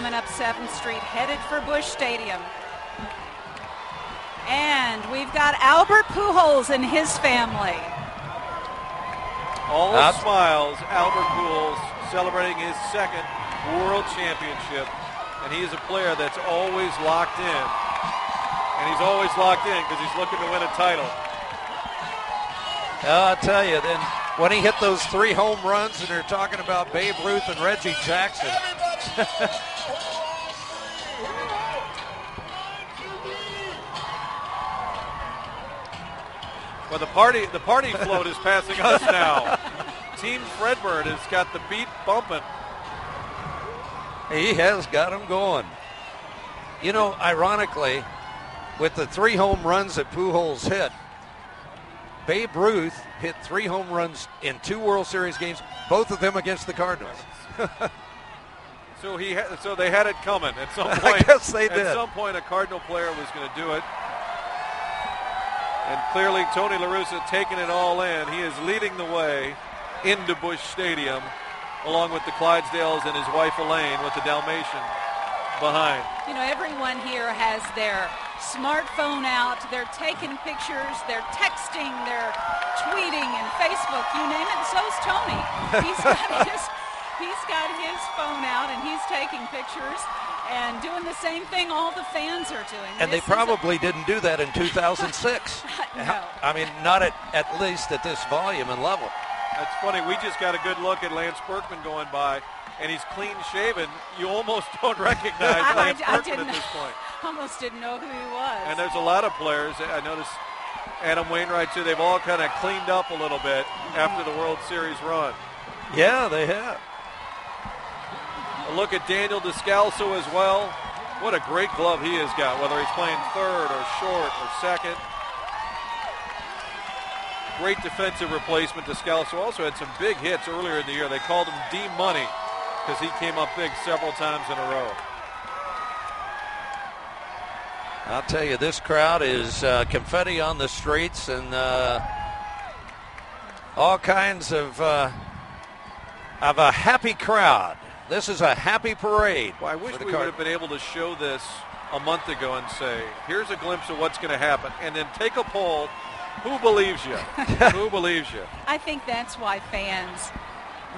Coming up 7th Street, headed for Busch Stadium. And we've got Albert Pujols and his family. All smiles, Albert Pujols celebrating his 2nd World Championship. And he is a player that's always locked in. And he's always locked in because he's looking to win a title. I'll tell you, then when he hit those 3 home runs, and they're talking about Babe Ruth and Reggie Jackson. Well, the party float is passing us now. Team Fredbird has got the beat bumping. He has got him going. You know, ironically, with the 3 home runs that Pujols hit, Babe Ruth hit 3 home runs in 2 World Series games, both of them against the Cardinals. So they had it coming at some point. I guess they did. At some point, a Cardinal player was going to do it. And clearly, Tony La Russa taking it all in. He is leading the way into Busch Stadium, along with the Clydesdales and his wife Elaine with the Dalmatian behind. You know, everyone here has their smartphone out. They're taking pictures. They're texting. They're tweeting and Facebook. You name it. And so's Tony. He's got his phone out and he's taking pictures and doing the same thing all the fans are doing. And they probably didn't do that in 2006. No. I mean, not at least at this volume and level. That's funny. We just got a good look at Lance Berkman going by, and he's clean shaven. You almost don't recognize Lance Berkman at this point. Almost didn't know who he was. And there's a lot of players. I noticed Adam Wainwright too. They've all kind of cleaned up a little bit after the World Series run. Yeah, they have. A look at Daniel Descalso as well. What a great glove he has got, whether he's playing third or short or second. Great defensive replacement. Descalso also had some big hits earlier in the year. They called him D-Money because he came up big several times in a row. I'll tell you, this crowd is confetti on the streets and all kinds of a happy crowd. This is a happy parade. Well, I wish we would have been able to show this a month ago and say, here's a glimpse of what's going to happen, and then take a poll. Who believes you? Who believes you? I think that's why fans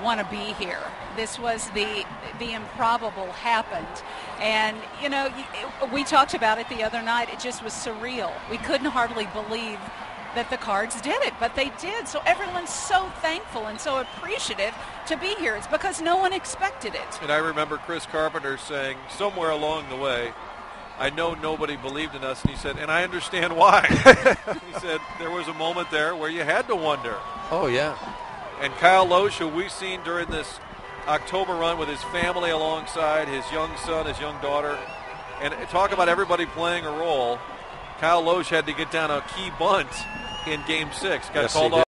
want to be here. This was the improbable happened. And, you know, we talked about it the other night. It just was surreal. We couldn't hardly believe that the Cards did it, but they did. So everyone's so thankful and so appreciative to be here. It's because no one expected it. And I remember Chris Carpenter saying somewhere along the way, I know nobody believed in us. And he said, and I understand why. He said, there was a moment there where you had to wonder. Oh, yeah. And Kyle Loesch, who we've seen during this October run with his family alongside, his young son, his young daughter, and talk about everybody playing a role. Kyle Loesch had to get down a key bunt in Game 6. Got called off.